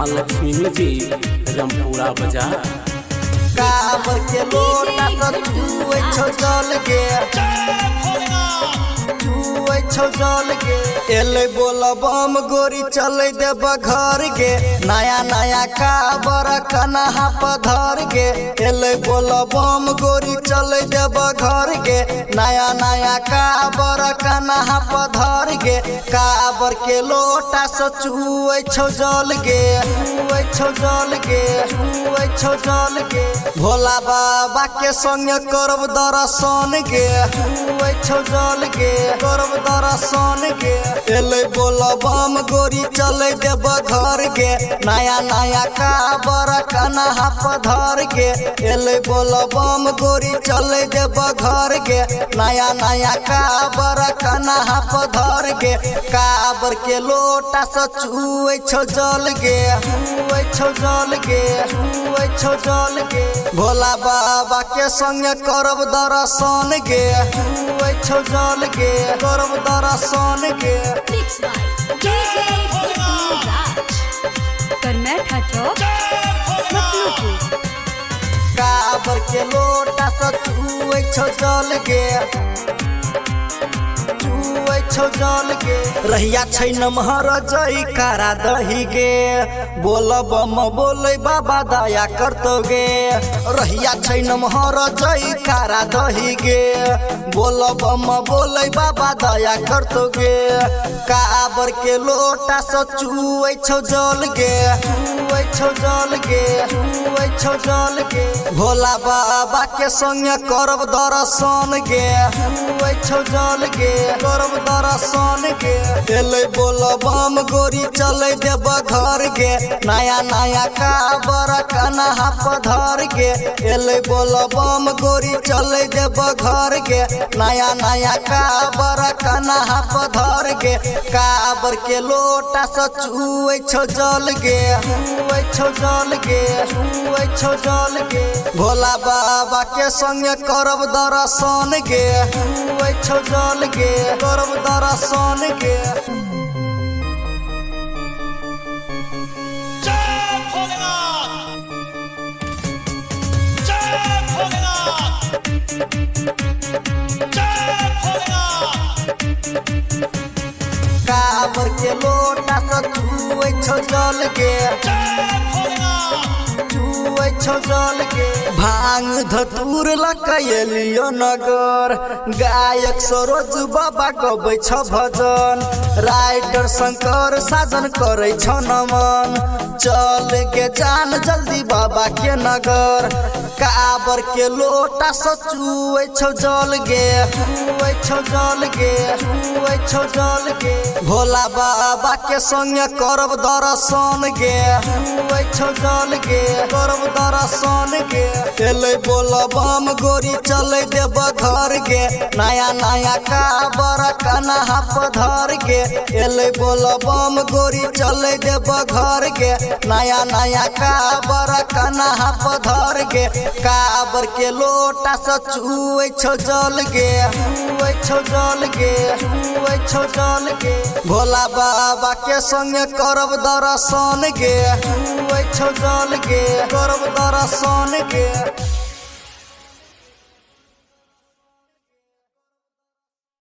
माँ लक्ष्मी म्यूजिक रमपुरा बाजार। काबर के लोटा से छुए छो जल गे, छुए छो जल गे। एले बोला बम गोरी चले देब घर गे, नया नया काबर कन्हा पधर गे। एले बोला बम गोरी चले देब घर गे, नया नया काबर कन्हा पधर गे। काबर के लोटा से छुए छो जल गे, छुए छो जल गे, छुए छो जल गे। भोला बाबा के संग करब दर्शन गे, छुए छो जल गे, करब दर्शन गे। एले बोला बम गोरी चले देब घर गे, नया नया काबर कन्हा पधर गे। एले बोला बम गोरी चले देब घर गे, नया नया काबर कन्हा पधर गे। काबर के लोटा से छुए छो जल गे, छुए छो जल गे, छुए छो जल गे। भोला बाबा के संग करब दर्शन गे, छुए छो जल गे, करब दर्शन गे। काबर के लोटा से छुए छो जल गे, छुए छो जल गे। रहिया छै नमहर जई कारा दही गे, बोल बम बोले बाबा दया करतो गे। रहिया छै नमहर जई कारा दही गे, बोल बम बोले बाबा दया करतो गे। काबर के लोटा से छुए छो जल गे, छुए छो जल गे, छुए छो जल गे। भोला बाबा के संग करब दर्शन गे, छुए छो जल गे, करब दर्शन गे। एले बोल बम गोरी चले देब घर गे, नया नया काबर कन्हा पधर गे। एले बोल बम गोरी चले देब घर गे, नया नया काबर कन्हा पधर गे। काबर के लोटा से छुए छो जल गे, छुए छो जल गे, छुए छो जल गे। भोला बाबा के संग करब दर्शन गे, छुए छो जल गे, करब दर्शन गे। काबर के लोटा से छुए छो जल गे, छुए छो जल गे। भांग धतूर लकैलियो नगर, गायक सरोज बाबा गबै छ भजन। राइटर शंकर साजन करे छ नमन, चल गे जान जल्दी बाबा के नगर। काबर के लोटा से छुए छो जल गे, छुए छो जल गे, छुए छो जल गे। भोला बाबा के संग करब दर्शन गे, छुए छो जल गे, करब दर्शन गे। एले बोल बम गोरी चले देब घर गे, नया नया काबर कन्हा पधर गे। एले बोल बम गोरी चले देब घर गे, नया नया काबर कन्हा पधर गे। काबर के लोटा से छुए छो जल गे, छुए छो जल गे, छुए छो जल गे। भोला बाबा के संग करब दर्शन गे, छुए छो जल गे, करब दर्शन गे।